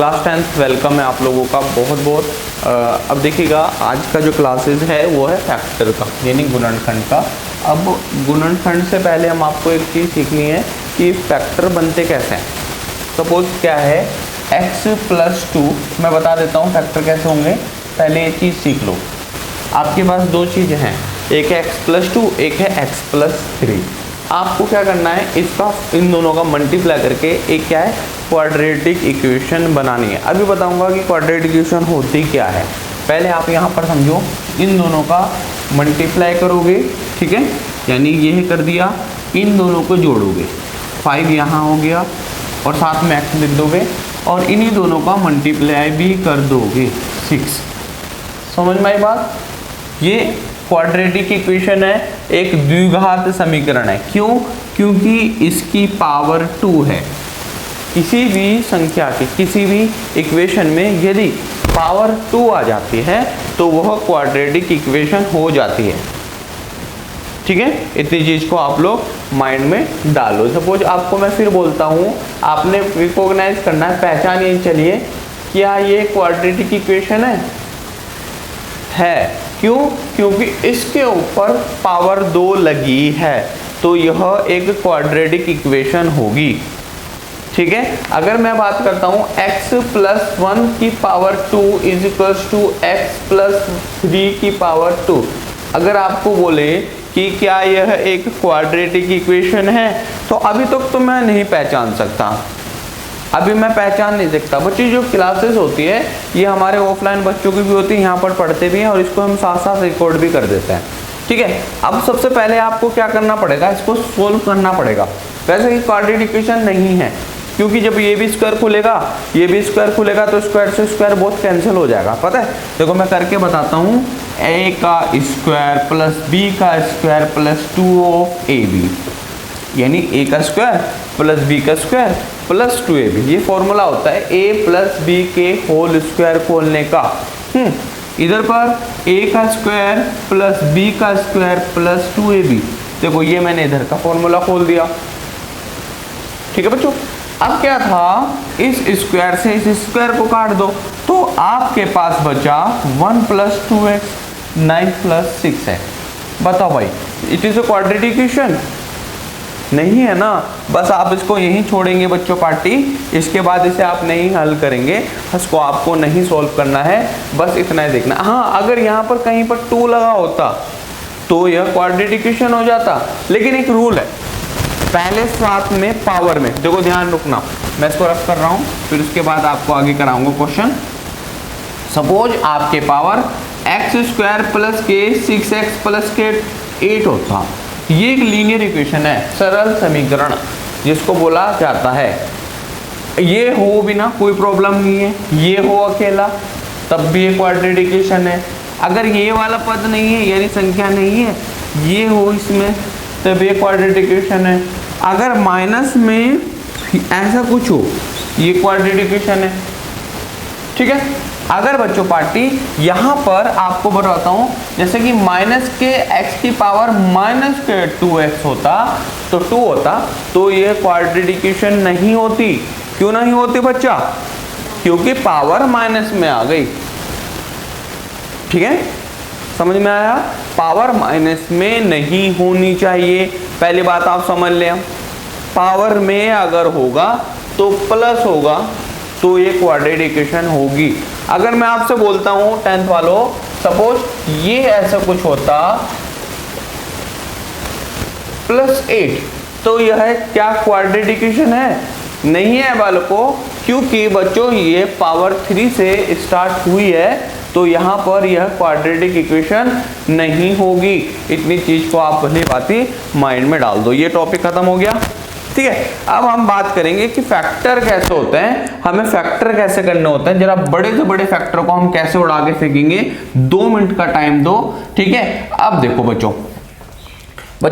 Class 10th welcome है आप लोगों का बहुत बहुत। अब देखिएगा आज का जो क्लासेस है वो है फैक्टर का यानी गुणनखंड का। अब गुणनखंड से पहले हम आपको एक चीज़ सीखनी है कि फैक्टर बनते कैसे हैं। सपोज क्या है x + 2, मैं बता देता हूँ फैक्टर कैसे होंगे। पहले ये चीज़ सीख लो। आपके पास दो चीज़ें हैं, एक है x + 2, एक है x + 3। आपको क्या करना है, इसका इन दोनों का मल्टीप्लाई करके एक क्या है क्वाड्रेटिक इक्वेशन बनानी है। अभी बताऊंगा कि क्वाड्रेटिक इक्वेशन होती क्या है। पहले आप यहाँ पर समझो, इन दोनों का मल्टीप्लाई करोगे, ठीक है, यानी ये कर दिया, इन दोनों को जोड़ोगे, 5 यहाँ हो गया और साथ में x लिख दोगे और इन्हीं दोनों का मल्टीप्लाई भी कर दोगे 6। समझ में आई बात। ये क्वाड्रेटिक इक्वेशन है, एक द्विघात समीकरण है। क्यों? क्योंकि इसकी पावर 2 है। किसी भी संख्या के किसी भी इक्वेशन में यदि पावर 2 आ जाती है तो वह क्वाड्रेटिक इक्वेशन हो जाती है। ठीक है, इतनी चीज को आप लोग माइंड में डालो। सपोज आपको मैं फिर बोलता हूँ, आपने रिकॉग्नाइज करना है, पहचानिए, चलिए क्या ये क्वाड्रेटिक इक्वेशन है। क्यों? क्योंकि इसके ऊपर पावर 2 लगी है तो यह एक क्वाड्रेटिक इक्वेशन होगी। ठीक है, अगर मैं बात करता हूं x + 1 की पावर 2 = x + 3 की पावर 2, अगर आपको बोले कि क्या यह एक क्वाड्रेटिक इक्वेशन है तो अभी तक तो मैं नहीं पहचान सकता, अभी मैं पहचान नहीं सकता। बच्चे जो क्लासेस होती है ये हमारे ऑफलाइन बच्चों की भी होती है, यहाँ पर पढ़ते भी हैं और इसको हम साथ साथ रिकॉर्ड भी कर देते हैं। ठीक है, अब सबसे पहले आपको क्या करना पड़ेगा, इसको सोल्व करना पड़ेगा। वैसे ही क्वाड्रेटिक इक्वेशन नहीं है, क्योंकि जब ये भी स्क्वायर खुलेगा ये भी स्क्वायर खुलेगा तो स्क्वायर से स्क्वायर बहुत कैंसिल हो जाएगा। पता है, देखो मैं करके बताता हूँ, a का स्क्वायर + b का स्क्वायर + 2ab, यानी a का स्क्वायर + b का स्क्वायर + 2ab। ये फॉर्मूला होता है a + b के होल स्क्वायर खोलने का। इधर पर a का स्क्वायर + b का स्क्वायर + 2ab, देखो ये मैंने इधर का फॉर्मूला खोल दिया। ठीक है बच्चों, अब क्या था, इस स्क्वायर से इस स्क्वायर को काट दो तो आपके पास बचा 1 + 2x 9 + 6 है। बताओ भाई, it is a quadratic equation? नहीं है ना। बस आप इसको यहीं छोड़ेंगे बच्चों पार्टी, इसके बाद इसे आप नहीं हल करेंगे, इसको आपको नहीं सॉल्व करना है, बस इतना ही देखना। हाँ, अगर यहाँ पर कहीं पर 2 लगा होता तो यह क्वाड्रेटिक इक्वेशन हो जाता, लेकिन एक रूल है, पहले साथ में पावर में, देखो ध्यान रखना, मैं इसको रख कर रहा हूँ, फिर उसके बाद आपको आगे कराऊंगा क्वेश्चन। सपोज आपके power x² + k 6x + k 8 होता, ये एक लीनियर इक्वेशन है, सरल समीकरण जिसको बोला जाता है। ये हो भी ना कोई प्रॉब्लम नहीं है, ये हो अकेला तब भी एक क्वाड्रेटिक इक्वेशन है। अगर ये वाला पद नहीं है यानी संख्या नहीं है, ये हो इसमें तब ये क्वाड्रेटिक इक्वेशन है। अगर माइनस में ऐसा कुछ हो, ये क्वाड्रेटिक इक्वेशन है। ठीक है, अगर बच्चों पार्टी यहाँ पर आपको बताता हूँ, जैसे कि -x की पावर -2x होता तो 2 होता, तो ये क्वाड्रेटिक इक्वेशन नहीं होती। क्यों नहीं होती बच्चा? क्योंकि पावर माइनस में आ गई। ठीक है, समझ में आया? पावर माइनस में नहीं होनी चाहिए, पहली बात आप समझ लें। पावर में अगर होगा तो प्लस होगा तो ये क्वाड्रेटिक इक्वेशन होगी। अगर मैं आपसे बोलता हूं 10th वालों, सपोज ये ऐसा कुछ होता +8, तो यह क्या क्वाड्रेटिक इक्वेशन है? नहीं है बालकों, क्योंकि बच्चों ये पावर 3 से स्टार्ट हुई है तो यहाँ पर यह क्वाड्रेटिक इक्वेशन नहीं होगी। इतनी चीज को आप पहली बात ही माइंड में डाल दो। ये टॉपिक खत्म हो गया। ठीक है, अब हम बात करेंगे कि फैक्टर कैसे होते हैं, हमें फैक्टर कैसे करने होते हैं। जरा बड़े से बड़े फैक्टर को हम कैसे उड़ा के फेंकेंगे, 2 मिनट का टाइम दो। ठीक है, अब देखो बच्चों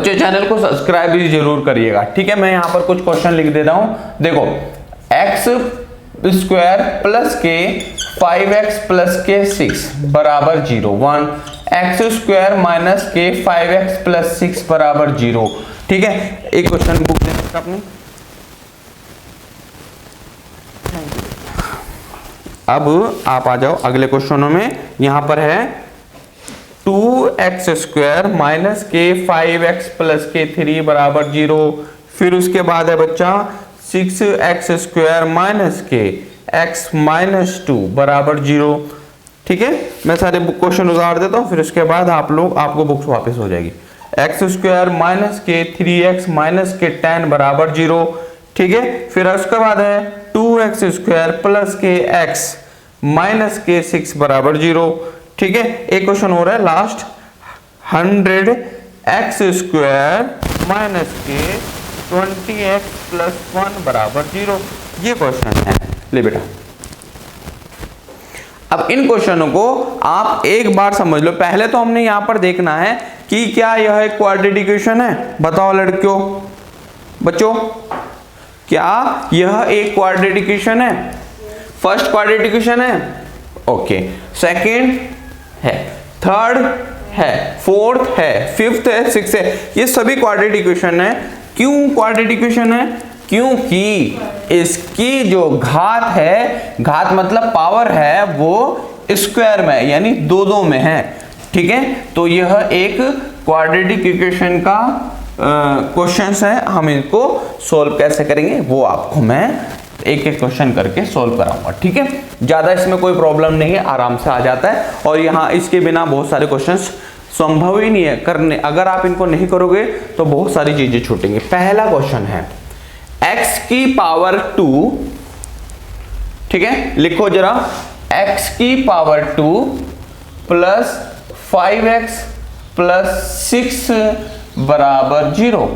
चैनल को सब्सक्राइब भी जरूर करिएगा। ठीक है, मैं यहाँ पर कुछ क्वेश्चन लिख देता हूँ। देखो, x² + k 5x + k 6 = 0, 1 x² - k 5x + 6 = 0। ठीक है, एक क्वेश्चन बुक दे सकते अपनी। अब आप आ जाओ अगले क्वेश्चनों में। यहां पर है 2x स्क्वायर माइनस के 5x प्लस के 3 बराबर 0। फिर उसके बाद है बच्चा 6x स्क्वायर माइनस के x माइनस 2 बराबर 0। ठीक है, मैं सारे क्वेश्चन उतार देता हूं, फिर उसके बाद आपको बुक्स वापस हो जाएगी। x स्क्वायर माइनस के 3x माइनस के 10 बराबर 0। ठीक है, फिर उसके बाद है 2x स्क्वायर प्लस के x माइनस के 6 बराबर 0। ठीक है, एक क्वेश्चन हो रहा है लास्ट, 100x स्क्वायर माइनस के 20x प्लस 1 बराबर 0। ये क्वेश्चन है। ले बेटा, अब इन क्वेश्चनों को आप एक बार समझ लो। पहले तो हमने यहां पर देखना है कि क्या यह एक क्वाड्रेटिक इक्वेशन है। बताओ लड़कियों, बच्चों, क्या यह एक क्वाड्रेटिक इक्वेशन है? फर्स्ट क्वाड्रेटिक इक्वेशन है, ओके। सेकंड है, थर्ड है, फोर्थ है, फिफ्थ है, सिक्स्थ है, ये सभी क्वाड्रेटिक इक्वेशन है। क्यों क्वाड्रेटिक इक्वेशन है? क्योंकि इसकी जो घात है, घात मतलब पावर है, वो स्क्वायर में यानी दो में है। ठीक है, तो यह एक क्वाड्रेटिक इक्वेशन का क्वेश्चंस है। हम इनको सोल्व कैसे करेंगे वो आपको मैं एक एक क्वेश्चन करके सोल्व कराऊंगा। ठीक है, ज्यादा इसमें कोई प्रॉब्लम नहीं है, आराम से आ जाता है। और यहाँ इसके बिना बहुत सारे क्वेश्चंस संभव ही नहीं है करने। अगर आप इनको नहीं करोगे तो बहुत सारी चीजें छूटेंगी। पहला क्वेश्चन है x की पावर 2, ठीक है, लिखो जरा, x की पावर 2 प्लस 5x प्लस 6 बराबर 0।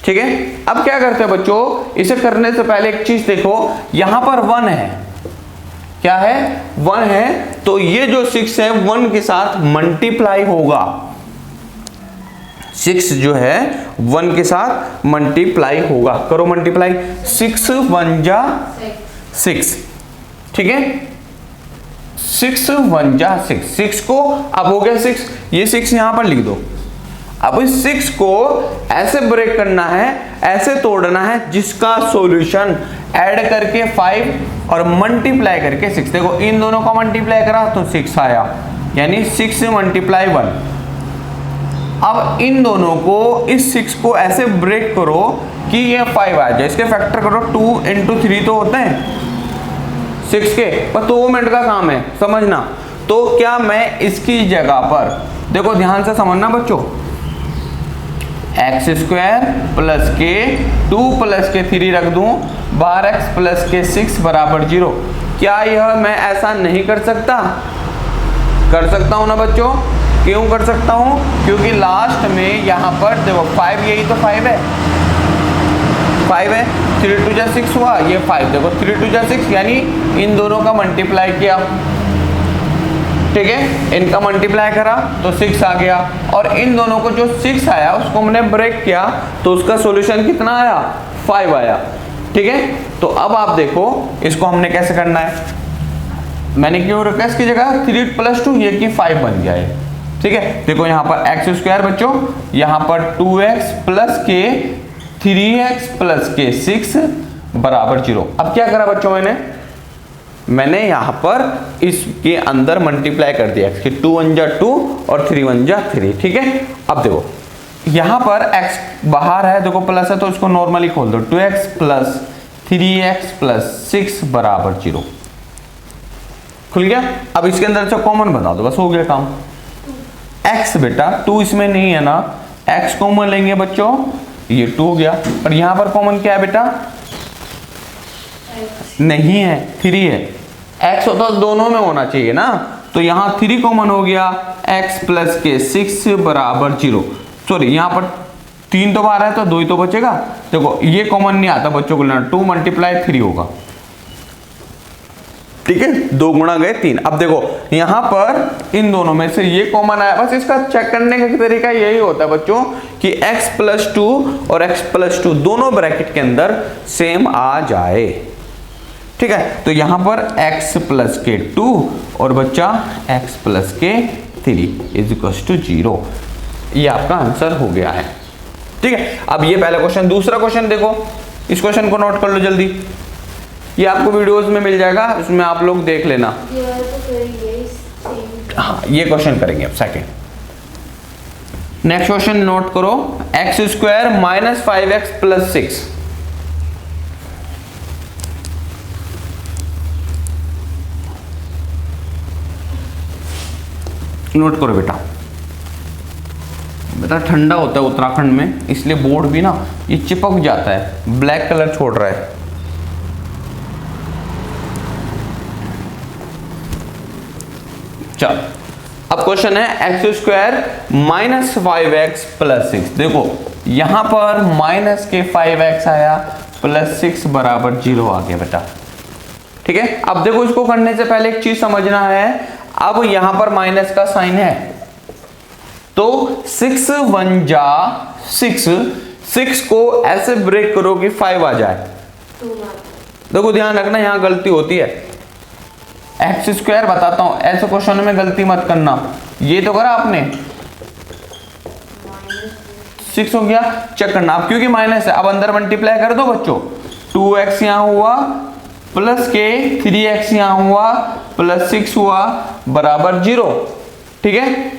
ठीक है, अब क्या करते हैं बच्चों, इसे करने से पहले एक चीज देखो, यहां पर 1 है। क्या है? 1 है, तो ये जो 6 है 1 के साथ मल्टीप्लाई होगा। 6 जो है 1 के साथ मल्टीप्लाई होगा। करो मल्टीप्लाई, 6 1 जा 6। ठीक है, 6 1 जा 6। 6 को अब हो गया 6, ये 6 यहां पर लिख दो। अब इस 6 को ऐसे ब्रेक करना है, ऐसे तोड़ना है जिसका सॉल्यूशन ऐड करके 5 और मल्टीप्लाई करके 6। देखो इन दोनों का मल्टीप्लाई करा तो 6 आया, यानी 6 मल्टीप्लाई 1। अब इन दोनों को, इस 6 को ऐसे ब्रेक करो कि ये 5 आ जाए। इसके फैक्टर करो, 2 × 3 तो होते हैं 6 के, पर 2 मिनट का काम है, समझना। तो क्या मैं इसकी जगह पर, देखो ध्यान से समझना बच्चों, x स्क्वायर प्लस के 2 प्लस के 3 रख दूं, 12x प्लस के 6 बराबर 0। क्या यह मैं ऐसा नहीं कर सकता? कर सकता हूं ना बच्चों। क्यों कर सकता हूं? क्योंकि लास्ट में यहां पर देखो 5, यही तो 5 है, 5 है, 3 2 जा 6 हुआ, ये 5, देखो 3 2 जा 6, यानी इन दोनों का मल्टीप्लाई किया। ठीक है, इनका मल्टीप्लाई करा तो 6 आ गया, और इन दोनों को जो 6 आया उसको हमने ब्रेक किया तो उसका सॉल्यूशन कितना आया? 5 आया। ठीक है, तो अब आप देखो इसको हमने कैसे करना है। मैंने क्यों रखा इसकी जगह 3 + 2, ये कि 5 बन गया है। ठीक है, देखो यहाँ पर x स्क्वायर बच्चों, यहाँ पर 2x प्लस के 3x प्लस के 6 बराबर 0। अब क्या करा बच्चों, मैंने यहां पर इसके अंदर मल्टीप्लाई कर दिया, 2 1 जा 2 और 3 1 जा 3। ठीक है, अब देखो यहां पर x बाहर है, देखो प्लस है तो इसको नॉर्मली खोल दो, 2x प्लस 3x प्लस 6 बराबर 0। खुल गया। अब इसके अंदर से कॉमन बता दो, बस हो गया काम। x बेटा 2 इसमें नहीं है ना, x कॉमन लेंगे बच्चों, ये 2 हो गया। और यहां पर कॉमन क्या है बेटा? नहीं है, 3 है। x होता दोनों में होना चाहिए ना, तो यहां 3 कॉमन हो गया, x प्लस के 6 बराबर 0। सॉरी, यहां पर 3 तो बाहर है तो 2 ही तो बचेगा। देखो ये कॉमन नहीं आता बच्चों को लेना, 2 × 3 होगा। ठीक है, 2 गुणा गए 3। अब देखो यहां पर इन दोनों में से ये कॉमन आया, बस इसका चेक करने का तरीका यही होता है बच्चों कि x + 2 और x + 2 दोनों ब्रैकेट के अंदर सेम आ जाए। ठीक है, तो यहां पर x प्लस के 2 और बच्चा x प्लस के 3 = 0। ये आपका आंसर हो गया है। ठीक है, अब ये पहला क्वेश्चन। दूसरा क्वेश्चन देखो, इस क्वेश्चन को नोट कर लो जल्दी। ये आपको वीडियोस में मिल जाएगा, उसमें आप लोग देख लेना। हाँ ये क्वेश्चन करेंगे अब सेकेंड। नेक्स्ट क्वेश्चन नोट करो, x square minus 5x plus 6। Note करो बेटा, बेटा ठंडा होता है उत्तराखंड में, इसलिए बोर्ड भी ना ये चिपक जाता है, ब्लैक कलर छोड़ रहा है। चल अब क्वेश्चन है x square minus 5x plus 6। देखो यहां पर माइनस के 5x आया प्लस 6 बराबर 0 आ गया बेटा। ठीक है, अब देखो इसको करने से पहले एक चीज समझना है, अब यहां पर माइनस का साइन है तो 6 1 जा 6 को ऐसे ब्रेक करो कि 5 आ जाए। देखो ध्यान रखना यहां गलती होती है, एक्स स्क्वायर बताता हूं, ऐसे क्वेश्चन में गलती मत करना। ये तो करा आपने 6 हो गया, चेक करना अब क्योंकि माइनस है, अब अंदर मल्टीप्लाई कर दो बच्चों, 2x यहां हुआ प्लस के 3x यहां हुआ प्लस 6 हुआ बराबर 0। ठीक है,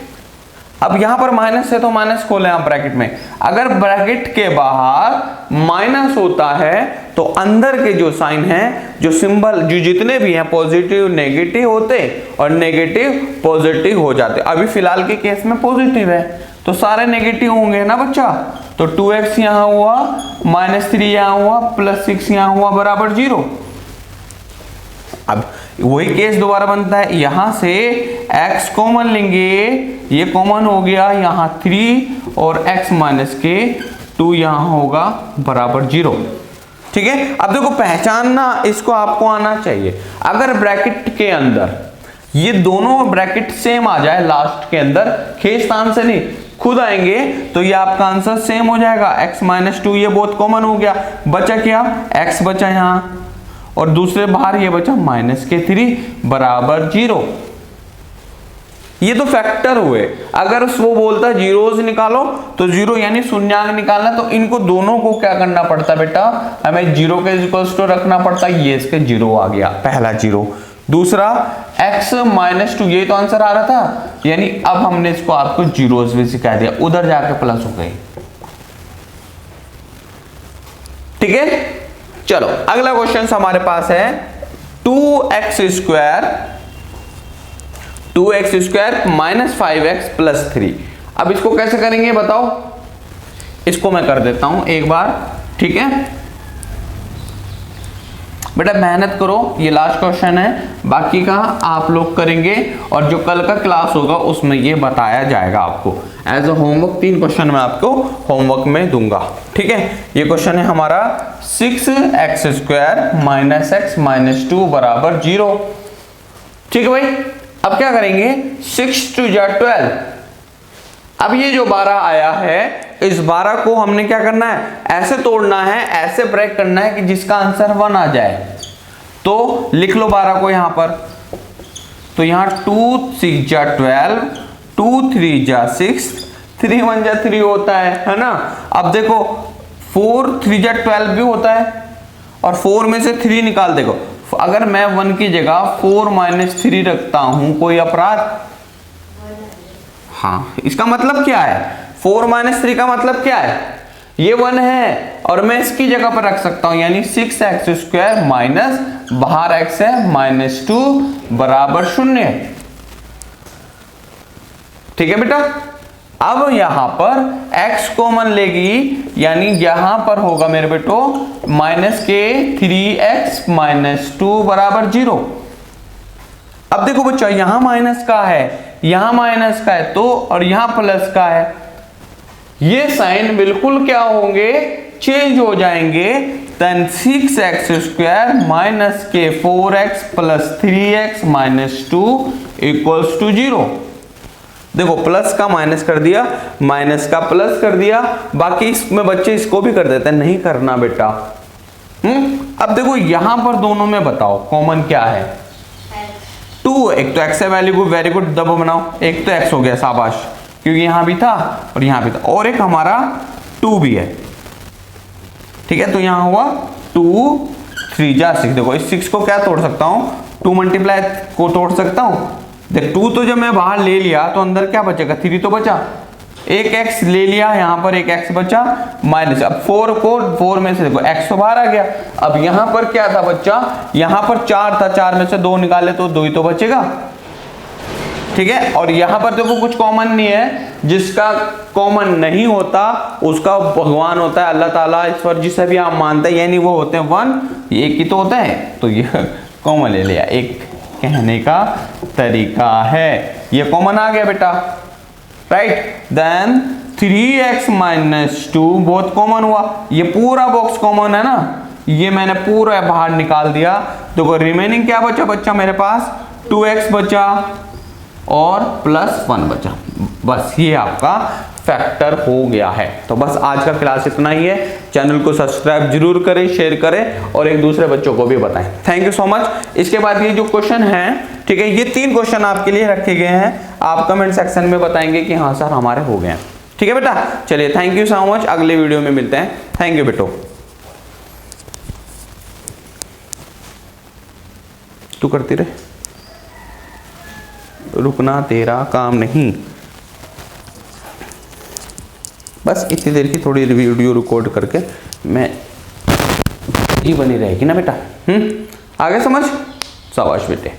अब यहां पर माइनस है तो माइनस खोले आप ब्रैकेट में, अगर ब्रैकेट के बाहर माइनस होता है तो अंदर के जो साइन है, जो सिंबल, जो जितने भी हैं पॉजिटिव नेगेटिव होते और नेगेटिव पॉजिटिव हो जाते। अभी फिलहाल के केस में पॉजिटिव है तो सारे नेगेटिव होंगे ना बच्चा, तो 2x यहां हुआ माइनस 3 यहां हुआ प्लस 6 यहां हुआ बराबर 0। अब वही केस दोबारा बनता है, यहां से x कॉमन लेंगे, ये कॉमन हो गया, यहां 3 और x माइनस के 2 यहां होगा बराबर 0। ठीक है, अब देखो पहचानना इसको आपको आना चाहिए, अगर ब्रैकेट के अंदर ये दोनों ब्रैकेट सेम आ जाए लास्ट के अंदर, खींचतान से नहीं खुद आएंगे, तो ये आपका आंसर सेम हो जाएगा। x माइनस 2 ये बहुत कॉमन हो गया, बचा क्या, x बचा यहां और दूसरे बाहर ये बचा माइनस के 3 बराबर 0। ये तो फैक्टर हुए, अगर वो बोलता जीरोस निकालो तो 0 यानी शून्यांक निकालना, तो इनको दोनों को क्या करना पड़ता बेटा, हमें 0 के इक्वल्स टू रखना पड़ता, ये इसके 0 आ गया, पहला 0। दूसरा x माइनस 2 ये तो आंसर आ रहा था, यानी अब हमने इसको आपको जीरोस भी सिखा दिया, उधर जाके प्लस हो गए। ठीक है, चलो अगला क्वेश्चन हमारे पास है 2x square minus 5x plus 3। अब इसको कैसे करेंगे बताओ, इसको मैं कर देता हूं एक बार। ठीक है बेटा मेहनत करो, ये लास्ट क्वेश्चन है, बाकी का आप लोग करेंगे और जो कल का क्लास होगा उसमें ये बताया जाएगा आपको एज अ होमवर्क। 3 क्वेश्चन मैं आपको होमवर्क में दूंगा। ठीक है, ये क्वेश्चन है हमारा 6x square minus x minus 2 बराबर 0। ठीक है भाई, अब क्या करेंगे, 6 2 जा 12। अब ये जो 12 आया है, इस 12 को हमने क्या करना है, ऐसे तोड़ना है, ऐसे ब्रेक करना है कि जिसका आंसर 1 आ जाए। तो लिख लो 12 को यहां पर, तो यहां 2 6 जा 12, 2 3 जा 6, 3 1 जा 3 होता है ना। अब देखो 4 3 जा 12 भी होता है और 4 में से 3 निकाल, देखो अगर मैं 1 की जगह 4 माइनस 3 रखता हूं, कोई अपराध? हाँ, इसका मतलब क्या है, 4 माइनस 3 का मतलब क्या है, ये 1 है और मैं इसकी जगह पर रख सकता हूं, यानी 6x स्क्वायर माइनस बाहर x है माइनस 2 बराबर 0। ठीक है बेटा, अब यहां पर x कॉमन लेगी, यानी यहां पर होगा मेरे बेटो माइनस के 3x माइनस 2 बराबर 0। अब देखो बच्चा यहां माइनस का है, यहां माइनस का है तो, और यहां प्लस का है, ये साइन बिल्कुल क्या होंगे, चेंज हो जाएंगे। देन 6x स्क्वायर माइनस के 4x plus 3x minus 2 equals to 0। देखो प्लस का माइनस कर दिया, माइनस का प्लस कर दिया, बाकी इसमें बच्चे इसको भी कर देते हैं, नहीं करना बेटा। अब देखो यहां पर दोनों में बताओ कॉमन क्या है, 2, एक तो x है वैल्यू को, वेरी गुड, दबो बनाओ, एक तो x हो गया, शाबाश, क्योंकि यहां भी था और यहां भी था, और एक हमारा 2 भी है। ठीक है, तो यहां हुआ 2 3 जा 6, देखो इस 6 को क्या तोड़ सकता हूँ, 2 मल्टीप्लाई को तोड़ सकता हूँ। देख 2 तो जब मैं बाहर ले लिया तो अंदर क्या बचेगा, 3 तो बचा, एक x ले लिया, यहाँ पर एक x बचा माइनस, अब 4 को 4 में से देखो x तो बाहर आ गया। अब यहाँ पर क्या था बच्चा, यहाँ पर 4 था, 4 में से 2 निकाले तो 2 ही तो बचेगा, ठीक है। और यहाँ पर देखो कुछ कॉमन नहीं है, जिसका कॉमन नहीं होता उसका भगवान होता है, अल्लाह ताला, ईश्वर जिसे भी आप मानते हैं, यानी वो होते हैं 1, एक ही तो होता है, तो ये कॉमन ले लिया, एक कहने का तरीका है। ये कॉमन आ गया बेटा, राइट। देन 3x माइनस 2 बहुत कॉमन हुआ, ये पूरा बॉक्स कॉमन है ना, ये मैंने पूरा बाहर निकाल दिया, तो रिमेनिंग क्या बचा बच्चा मेरे पास, 2x बचा और प्लस 1 बचा, बस ये आपका फैक्टर हो गया है। तो बस आज का क्लास इतना ही है, चैनल को सब्सक्राइब जरूर करें, शेयर करें और एक दूसरे बच्चों को भी बताएं। Thank you so much. इसके बाद ये जो क्वेश्चन है, ठीक है, ये 3 क्वेश्चन आपके लिए रखे गए हैं, आप कमेंट सेक्शन में बताएंगे कि हाँ सर हमारे हो गए हैं, ठीक है बेटा। चलिए थैंक यू सो मच, अगले वीडियो में मिलते हैं। थैंक यू बेटो। तू करती रहे, रुकना तेरा काम नहीं, बस इतनी देर की थोड़ी वीडियो रिकॉर्ड करके मैं ही बनी रहेगी ना बेटा। आगे समझ, शाबाश बेटे।